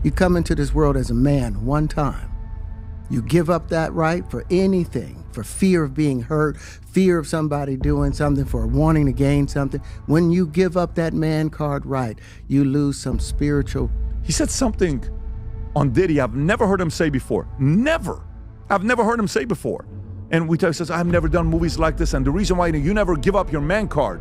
You come into this world as a man one time. You give up that right for anything, for fear of being hurt, fear of somebody doing something, for wanting to gain something. When you give up that man card right, you lose some spiritual. He said something on Diddy I've never heard him say before. Never. I've never heard him say before. And he says, I've never done movies like this, and the reason why you never give up your man card.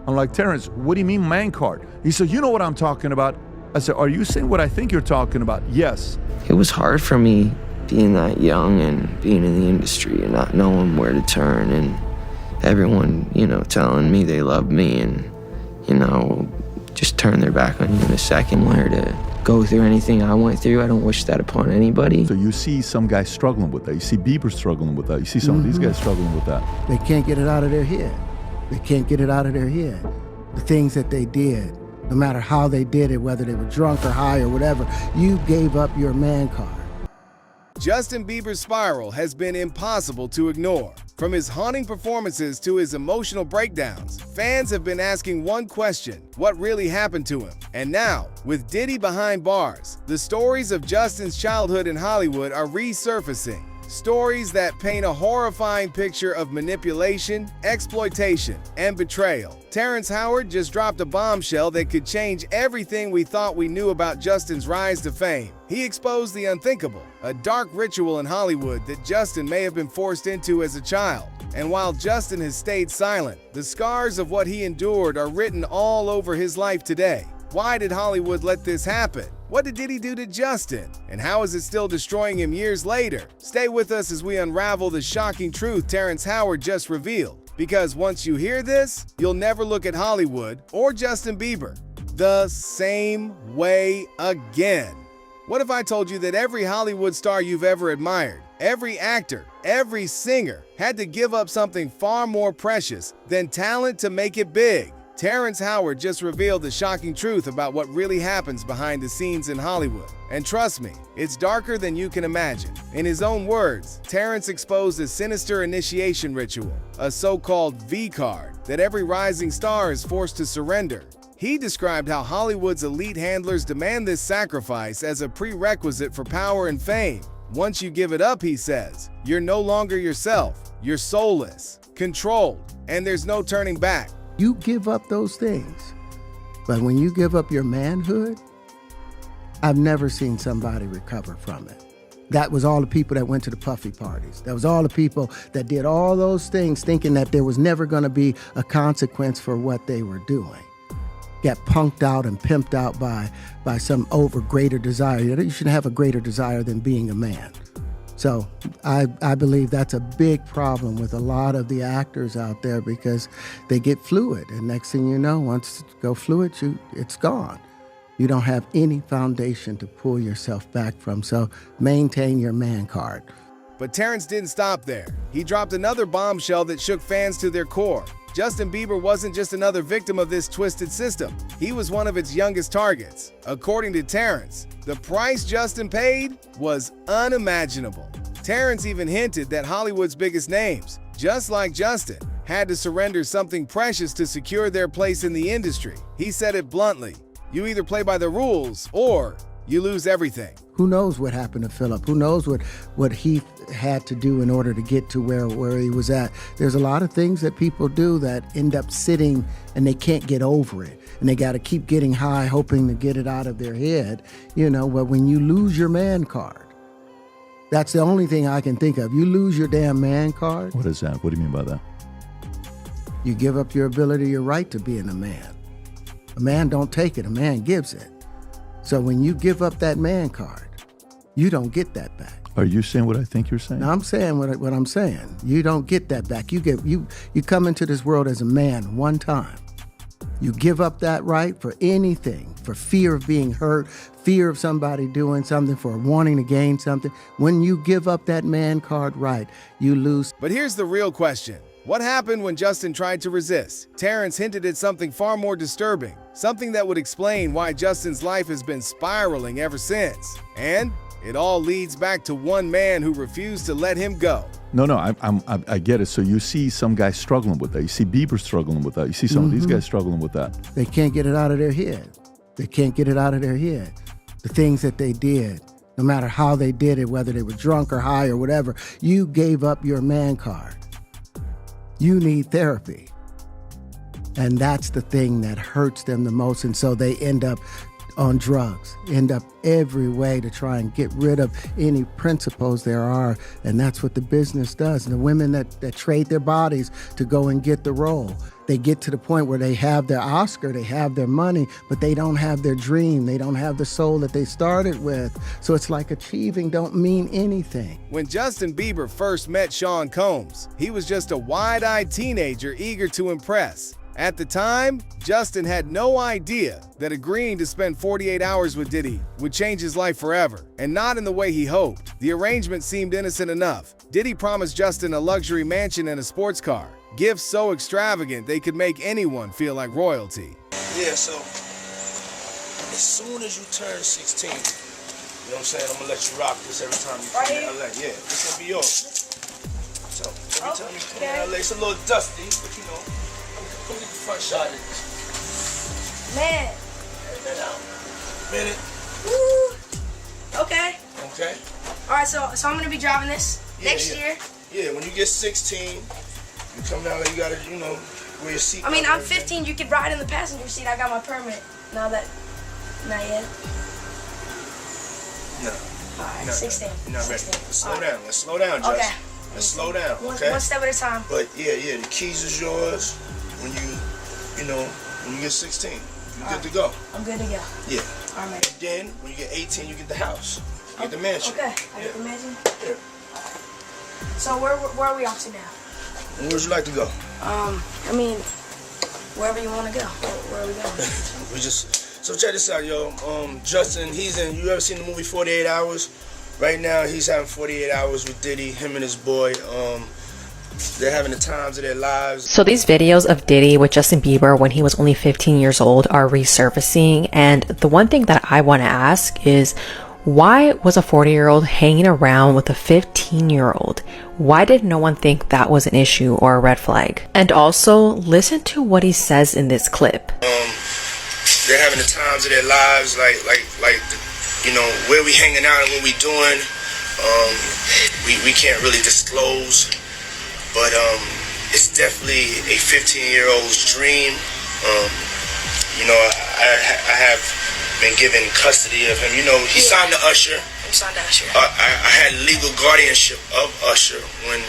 I'm like, Terrence, what do you mean man card? He said, you know what I'm talking about. I said, are you saying what I think you're talking about? Yes. It was hard for me being that young and being in the industry and not knowing where to turn, and everyone, telling me they love me and, just turn their back on you in a second. Where to go through anything I went through, I don't wish that upon anybody. So you see some guys struggling with that. You see Bieber struggling with that. You see some of these guys struggling with that. They can't get it out of their head. They can't get it out of their head. The things that they did, no matter how they did it, whether they were drunk or high or whatever, you gave up your man card. Justin Bieber's spiral has been impossible to ignore. From his haunting performances to his emotional breakdowns, fans have been asking one question: what really happened to him? And now, with Diddy behind bars, the stories of Justin's childhood in Hollywood are resurfacing. Stories that paint a horrifying picture of manipulation, exploitation, and betrayal. Terrence Howard just dropped a bombshell that could change everything we thought we knew about Justin's rise to fame. He exposed the unthinkable, a dark ritual in Hollywood that Justin may have been forced into as a child. And while Justin has stayed silent, the scars of what he endured are written all over his life today. Why did Hollywood let this happen? What did Diddy do to Justin? And how is it still destroying him years later? Stay with us as we unravel the shocking truth Terrence Howard just revealed. Because once you hear this, you'll never look at Hollywood or Justin Bieber the same way again. What if I told you that every Hollywood star you've ever admired, every actor, every singer, had to give up something far more precious than talent to make it big? Terrence Howard just revealed the shocking truth about what really happens behind the scenes in Hollywood. And trust me, it's darker than you can imagine. In his own words, Terrence exposed a sinister initiation ritual, a so-called V card, that every rising star is forced to surrender. He described how Hollywood's elite handlers demand this sacrifice as a prerequisite for power and fame. Once you give it up, he says, you're no longer yourself, you're soulless, controlled, and there's no turning back. You give up those things. But when you give up your manhood, I've never seen somebody recover from it. That was all the people that went to the puffy parties. That was all the people that did all those things thinking that there was never going to be a consequence for what they were doing. Got punked out and pimped out by some greater desire. You shouldn't have a greater desire than being a man. So I believe that's a big problem with a lot of the actors out there, because they get fluid, and next thing you know, once you go fluid, it's gone. You don't have any foundation to pull yourself back from, so maintain your man card. But Terrence didn't stop there. He dropped another bombshell that shook fans to their core. Justin Bieber wasn't just another victim of this twisted system. He was one of its youngest targets. According to Terrence, the price Justin paid was unimaginable. Terrence even hinted that Hollywood's biggest names, just like Justin, had to surrender something precious to secure their place in the industry. He said it bluntly: you either play by the rules or you lose everything. Who knows what happened to Philip? Who knows what he had to do in order to get to where he was at? There's a lot of things that people do that end up sitting and they can't get over it. And they got to keep getting high, hoping to get it out of their head. But when you lose your man card, that's the only thing I can think of. You lose your damn man card. What is that? What do you mean by that? You give up your ability, your right to being a man. A man don't take it, a man gives it. So when you give up that man card, you don't get that back. Are you saying what I think you're saying? No, I'm saying what I'm saying. You don't get that back. You come into this world as a man one time. You give up that right for anything, for fear of being hurt, fear of somebody doing something, for wanting to gain something. When you give up that man card right, you lose. But here's the real question. What happened when Justin tried to resist? Terrence hinted at something far more disturbing, something that would explain why Justin's life has been spiraling ever since. And it all leads back to one man who refused to let him go. No, I get it. So you see some guys struggling with that. You see Bieber struggling with that. You see some of these guys struggling with that. They can't get it out of their head. They can't get it out of their head. the things that they did, no matter how they did it, whether they were drunk or high or whatever, you gave up your man card. You need therapy. And that's the thing that hurts them the most. And so they end up on drugs, end up every way to try and get rid of any principles there are. And that's what the business does. And the women that trade their bodies to go and get the role, they get to the point where they have their Oscar, they have their money, but they don't have their dream. They don't have the soul that they started with. So it's like achieving don't mean anything. When Justin Bieber first met Sean Combs, he was just a wide-eyed teenager eager to impress. At the time, Justin had no idea that agreeing to spend 48 hours with Diddy would change his life forever, and not in the way he hoped. The arrangement seemed innocent enough. Diddy promised Justin a luxury mansion and a sports car, gifts so extravagant they could make anyone feel like royalty. Yeah, so as soon as you turn 16, you know what I'm saying, I'm gonna let you rock this every time you come to LA. Yeah, this gonna be yours. So every time you come to LA, it's a little dusty, but you know, come get the front shot of this. Man. Minute. Woo. Okay. Okay. All right, so I'm gonna be driving this next year. Yeah, when you get 16, you come down there, you gotta, you know, wear your seat. I mean, I'm 15. You could ride in the passenger seat. I got my permit. Not yet. No. All right, No, 16. You're not ready. 16. Let's slow down. Let's slow down, Justin. Okay. Let's slow down. Okay. One step at a time. But yeah, the keys is yours when you know, when you get 16. You're good to go. I'm good to go. Yeah. All right. And then when you get 18, you get the house. You get the mansion. Okay. I get the mansion. Yeah. So where are we off to now? And where would you like to go? I mean, wherever you want to go. Where are we going? So check this out, yo. Justin, you ever seen the movie 48 Hours? Right now, he's having 48 hours with Diddy, him and his boy. They're having the times of their lives. So these videos of Diddy with Justin Bieber when he was only 15 years old are resurfacing. And the one thing that I want to ask is, why was a 40-year-old hanging around with a 15-year-old? Why did no one think that was an issue or a red flag? And also, listen to what he says in this clip. They're having the times of their lives, like you know, where we hanging out and what we doing. We can't really disclose, but it's definitely a 15-year-old's dream. You know, I have been given custody of him. You know, he signed to Usher. I'm signed to Usher. I had legal guardianship of Usher when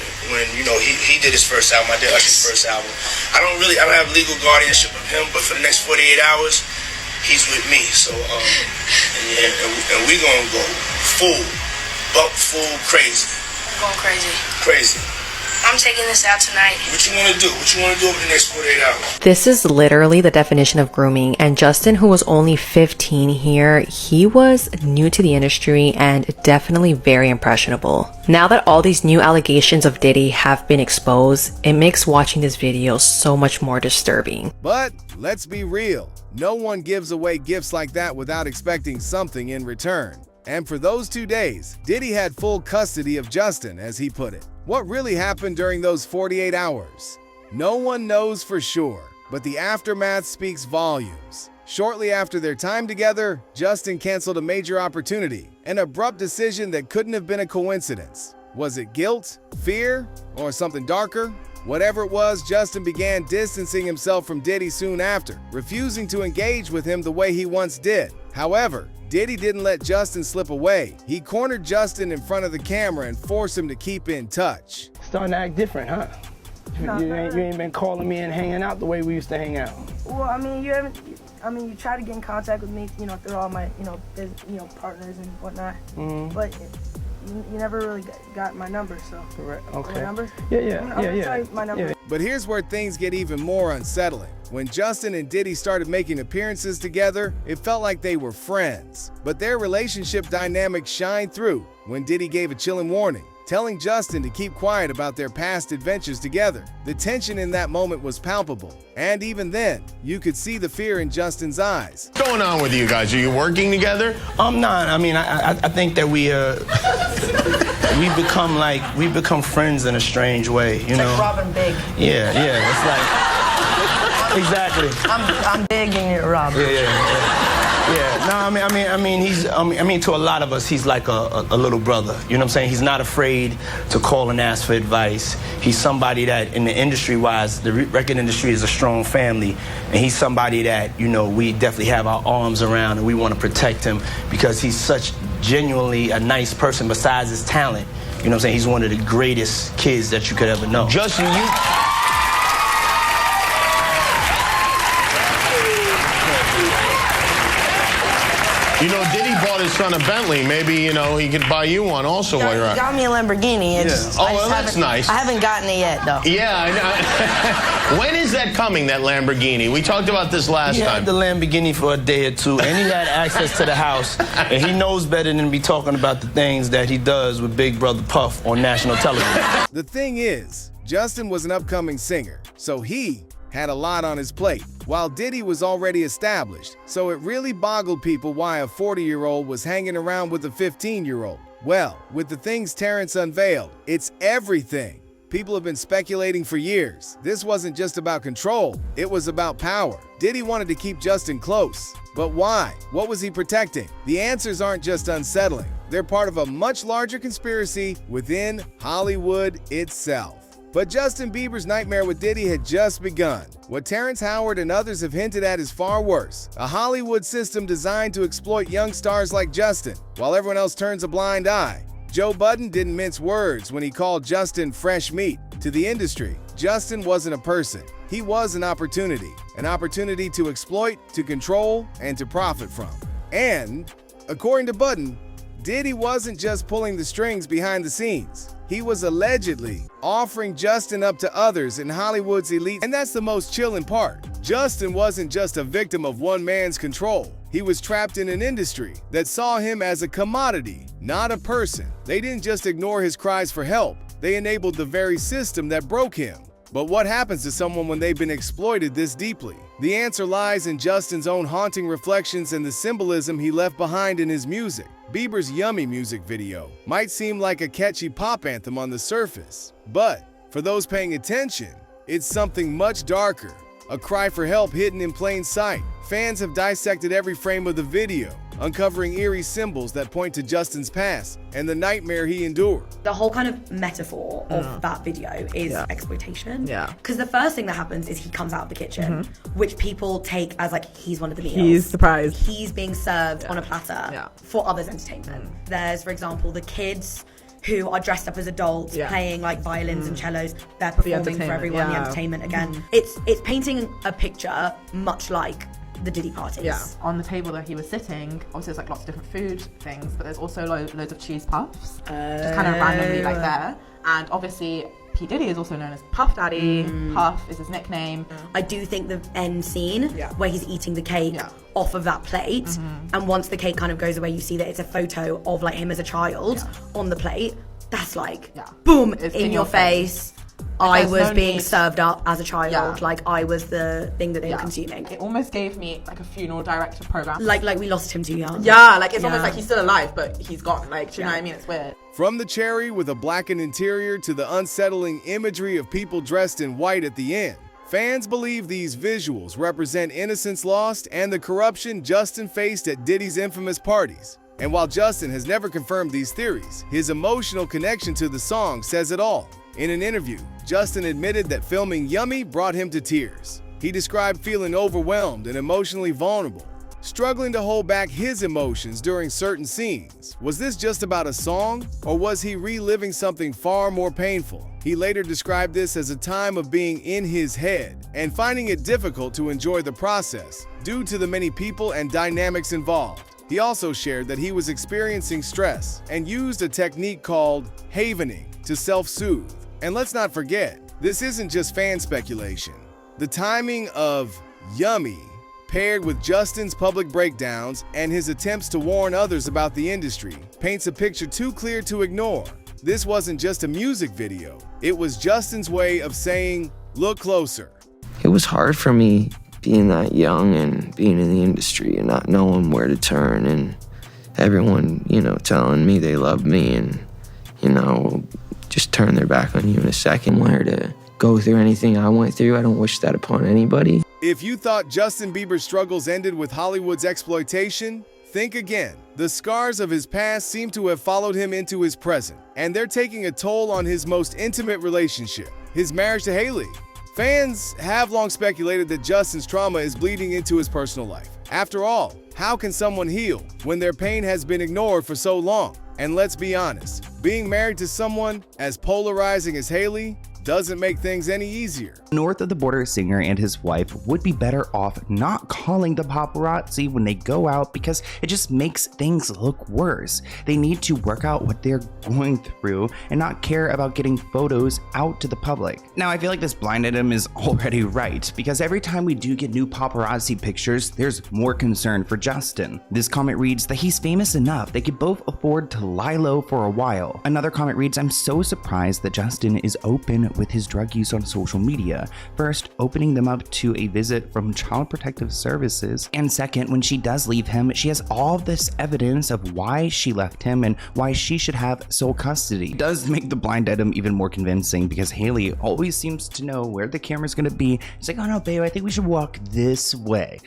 you know he did his first album. I did Usher's first album. I don't have legal guardianship of him, but for the next 48 hours, he's with me. So and we gonna go full crazy. I'm going crazy. Crazy. I'm taking this out tonight. What you want to do? What you want to do over the next 48 hours? This is literally the definition of grooming. And Justin, who was only 15 here, he was new to the industry and definitely very impressionable. Now that all these new allegations of Diddy have been exposed, it makes watching this video so much more disturbing. But let's be real. No one gives away gifts like that without expecting something in return. And for those 2 days, Diddy had full custody of Justin, as he put it. What really happened during those 48 hours? No one knows for sure, but the aftermath speaks volumes. Shortly after their time together, Justin canceled a major opportunity, an abrupt decision that couldn't have been a coincidence. Was it guilt, fear, or something darker? Whatever it was, Justin began distancing himself from Diddy soon after, refusing to engage with him the way he once did. However, Diddy didn't let Justin slip away. He cornered Justin in front of the camera and forced him to keep in touch. Starting to act different, huh? You ain't been calling me and hanging out the way we used to hang out. Well, I mean, you try to get in contact with me, you know, through all my, partners and whatnot. Mm-hmm. But you never really got my number, so. Correct. Okay. My number? Yeah. I'm gonna tell you my number. Yeah. But here's where things get even more unsettling. When Justin and Diddy started making appearances together, it felt like they were friends. But their relationship dynamic shined through when Diddy gave a chilling warning, telling Justin to keep quiet about their past adventures together. The tension in that moment was palpable. And even then, you could see the fear in Justin's eyes. What's going on with you guys? Are you working together? I'm not. I mean, I think that we become friends in a strange way, you know? Like Robin Big. Yeah. It's like, exactly. I'm Big and you're Robin. Yeah. Yeah, no, I mean, to a lot of us, he's like a little brother. You know what I'm saying? He's not afraid to call and ask for advice. He's somebody that, in the industry-wise, the record industry is a strong family, and he's somebody that, you know, we definitely have our arms around, and we want to protect him because he's such genuinely a nice person besides his talent. You know what I'm saying? He's one of the greatest kids that you could ever know. Justin, you know, Diddy bought his son a Bentley. Maybe, you know, he could buy you one also while you're out. He got me a Lamborghini. Yeah. Oh, well, that's nice. I haven't gotten it yet, though. Yeah, I know. When is that coming, that Lamborghini? We talked about this last time. He had the Lamborghini for a day or two, and he had access to the house, and he knows better than to be talking about the things that he does with Big Brother Puff on national television. The thing is, Justin was an upcoming singer, so he had a lot on his plate, while Diddy was already established, so it really boggled people why a 40-year-old was hanging around with a 15-year-old. Well, with the things Terrence unveiled, it's everything. People have been speculating for years. This wasn't just about control, it was about power. Diddy wanted to keep Justin close. But why? What was he protecting? The answers aren't just unsettling. They're part of a much larger conspiracy within Hollywood itself. But Justin Bieber's nightmare with Diddy had just begun. What Terrence Howard and others have hinted at is far worse. A Hollywood system designed to exploit young stars like Justin, while everyone else turns a blind eye. Joe Budden didn't mince words when he called Justin fresh meat. To the industry, Justin wasn't a person. He was an opportunity to exploit, to control, and to profit from. And, according to Budden, Diddy wasn't just pulling the strings behind the scenes. He was allegedly offering Justin up to others in Hollywood's elite. And that's the most chilling part. Justin wasn't just a victim of one man's control. He was trapped in an industry that saw him as a commodity, not a person. They didn't just ignore his cries for help. They enabled the very system that broke him. But what happens to someone when they've been exploited this deeply? The answer lies in Justin's own haunting reflections and the symbolism he left behind in his music. Bieber's Yummy music video might seem like a catchy pop anthem on the surface, but for those paying attention, it's something much darker. A cry for help hidden in plain sight. Fans have dissected every frame of the video, uncovering eerie symbols that point to Justin's past and the nightmare he endured. The whole kind of metaphor of that video is exploitation. Because the first thing that happens is he comes out of the kitchen, which people take as like he's one of the meals. He's surprised. He's being served on a platter for others' entertainment. There's, for example, the kids who are dressed up as adults, playing like violins and cellos. They're performing for everyone, the entertainment again. It's painting a picture much like the Diddy parties. On the table that he was sitting, obviously there's like lots of different food things, but there's also loads of cheese puffs, just kind of randomly like there. And obviously P. Diddy is also known as Puff Daddy. Puff is his nickname. I do think the end scene where he's eating the cake off of that plate, and once the cake kind of goes away, you see that it's a photo of like him as a child on the plate. That's like, boom, it's in your face. I was being served up as a child, like I was the thing that they were consuming. It almost gave me like a funeral director program. Like we lost him too young. Yeah, like it's almost like he's still alive, but he's gone. Like, do you know what I mean? It's weird. From the cherry with a blackened interior to the unsettling imagery of people dressed in white at the end, fans believe these visuals represent innocence lost and the corruption Justin faced at Diddy's infamous parties. And while Justin has never confirmed these theories, his emotional connection to the song says it all. In an interview, Justin admitted that filming Yummy brought him to tears. He described feeling overwhelmed and emotionally vulnerable, struggling to hold back his emotions during certain scenes. Was this just about a song, or was he reliving something far more painful? He later described this as a time of being in his head and finding it difficult to enjoy the process due to the many people and dynamics involved. He also shared that he was experiencing stress and used a technique called havening to self-soothe. And let's not forget, this isn't just fan speculation. The timing of Yummy, paired with Justin's public breakdowns and his attempts to warn others about the industry, paints a picture too clear to ignore. This wasn't just a music video. It was Justin's way of saying, look closer. It was hard for me being that young and being in the industry and not knowing where to turn, and everyone, you know, telling me they love me and, you know, just turn their back on you in a second. Where to go through anything I went through, I don't wish that upon anybody. If you thought Justin Bieber's struggles ended with Hollywood's exploitation, think again. The scars of his past seem to have followed him into his present, and they're taking a toll on his most intimate relationship, his marriage to Hailey. Fans have long speculated that Justin's trauma is bleeding into his personal life. After all, how can someone heal when their pain has been ignored for so long? And let's be honest, being married to someone as polarizing as Hailey doesn't make things any easier. North of the border singer and his wife would be better off not calling the paparazzi when they go out because it just makes things look worse. They need to work out what they're going through and not care about getting photos out to the public. Now, I feel like this blind item is already right because every time we do get new paparazzi pictures, there's more concern for Justin. This comment reads that he's famous enough they could both afford to lie low for a while. Another comment reads, I'm so surprised that Justin is open with his drug use on social media. First, opening them up to a visit from Child Protective Services, and second, when she does leave him, she has all of this evidence of why she left him and why she should have sole custody. It does make the blind item even more convincing because Hailey always seems to know where the camera's gonna be. She's like, oh no, babe, I think we should walk this way.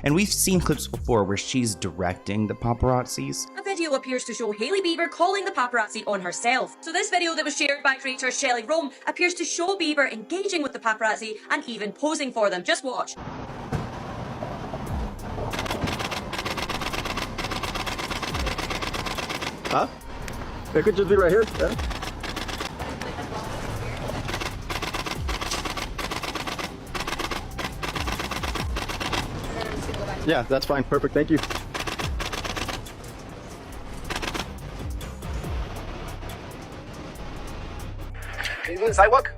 And we've seen clips before where she's directing the paparazzis. A video appears to show Hailey Bieber calling the paparazzi on herself. So this video that was shared by creator Shelley Rome appears to show Bieber engaging with the paparazzi and even posing for them. Just watch. Huh? It could just be right here. Yeah. Yeah, that's fine. Perfect. Thank you. Can you do the sidewalk?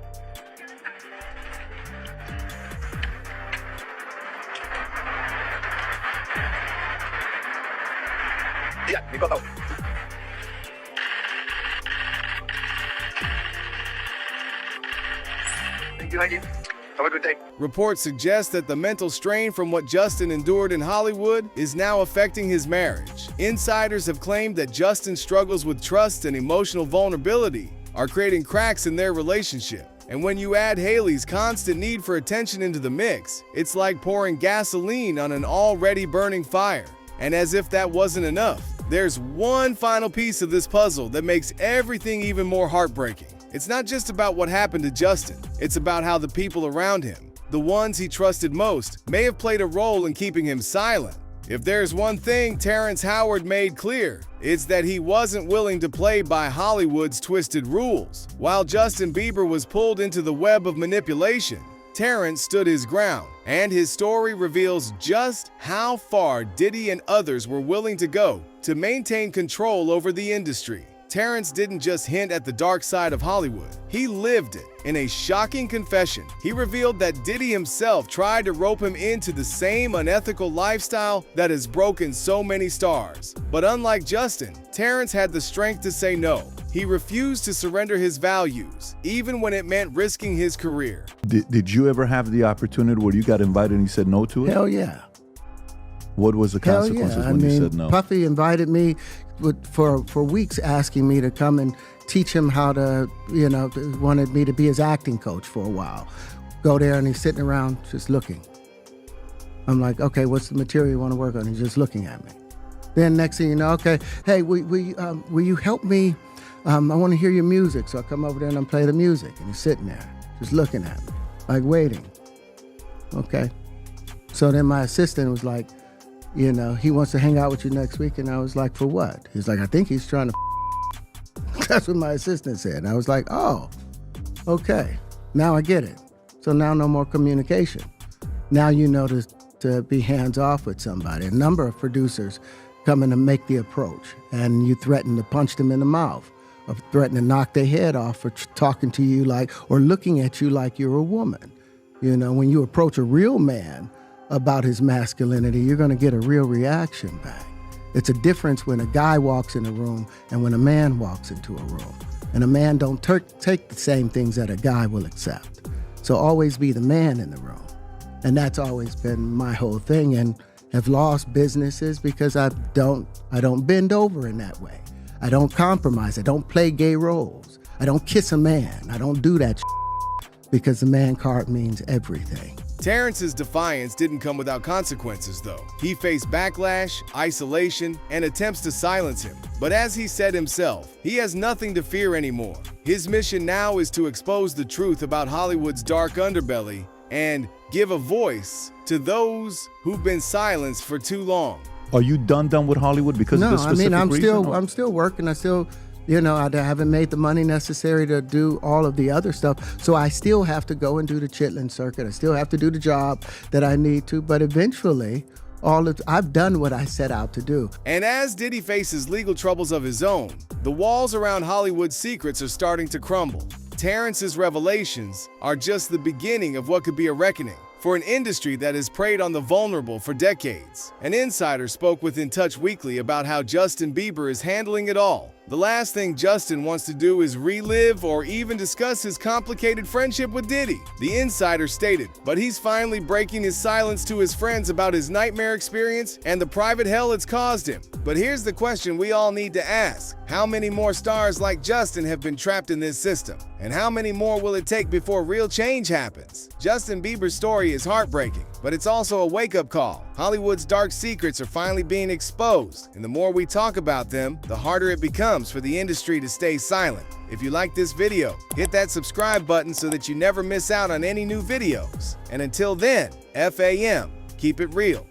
Yeah, you go now. Thank you, Heidi. Have a good day. Reports suggest that the mental strain from what Justin endured in Hollywood is now affecting his marriage. Insiders have claimed that Justin's struggles with trust and emotional vulnerability are creating cracks in their relationship. And when you add Hailey's constant need for attention into the mix, it's like pouring gasoline on an already burning fire. And as if that wasn't enough, there's one final piece of this puzzle that makes everything even more heartbreaking. It's not just about what happened to Justin, it's about how the people around him, the ones he trusted most, may have played a role in keeping him silent. If there's one thing Terrence Howard made clear, it's that he wasn't willing to play by Hollywood's twisted rules. While Justin Bieber was pulled into the web of manipulation, Terrence stood his ground, and his story reveals just how far Diddy and others were willing to go to maintain control over the industry. Terrence didn't just hint at the dark side of Hollywood, he lived it. In a shocking confession, he revealed that Diddy himself tried to rope him into the same unethical lifestyle that has broken so many stars. But unlike Justin, Terrence had the strength to say no. He refused to surrender his values, even when it meant risking his career. Did you ever have the opportunity where you got invited and you said no to it? Hell yeah. What was the consequences when you said no? Puffy invited me for weeks, asking me to come and teach him how to, wanted me to be his acting coach for a while. Go there and he's sitting around just looking. I'm like, okay, what's the material you want to work on? He's just looking at me. Then next thing you know, okay, hey, will you help me? I want to hear your music. So I come over there and I play the music. And he's sitting there just looking at me, like waiting. Okay. So then my assistant was like, he wants to hang out with you next week. And I was like, for what? He's like, I think he's trying to That's what my assistant said. And I was like, oh, okay. Now I get it. So now no more communication. Now you know to be hands-off with somebody. A number of producers come in and make the approach. And you threaten to punch them in the mouth or threaten to knock their head off for talking to you or looking at you like you're a woman. When you approach a real man about his masculinity, you're going to get a real reaction back. It's a difference when a guy walks in a room and when a man walks into a room. And a man don't take the same things that a guy will accept. So always be the man in the room. And that's always been my whole thing, and have lost businesses because I don't bend over in that way. I don't compromise. I don't play gay roles. I don't kiss a man. I don't do that because the man card means everything. Terrence's defiance didn't come without consequences, though. He faced backlash, isolation, and attempts to silence him. But as he said himself, he has nothing to fear anymore. His mission now is to expose the truth about Hollywood's dark underbelly and give a voice to those who've been silenced for too long. Are you done with Hollywood because of this specific reason? I'm still working. I still, I haven't made the money necessary to do all of the other stuff. So I still have to go and do the chitlin circuit. I still have to do the job that I need to. But eventually, I've done what I set out to do. And as Diddy faces legal troubles of his own, the walls around Hollywood's secrets are starting to crumble. Terrence's revelations are just the beginning of what could be a reckoning for an industry that has preyed on the vulnerable for decades. An insider spoke with In Touch Weekly about how Justin Bieber is handling it all. The last thing Justin wants to do is relive or even discuss his complicated friendship with Diddy, the insider stated. But he's finally breaking his silence to his friends about his nightmare experience and the private hell it's caused him. But here's the question we all need to ask. How many more stars like Justin have been trapped in this system? And how many more will it take before real change happens? Justin Bieber's story is heartbreaking, but it's also a wake-up call. Hollywood's dark secrets are finally being exposed, and the more we talk about them, the harder it becomes for the industry to stay silent. If you like this video, hit that subscribe button so that you never miss out on any new videos. And until then, FAM, keep it real.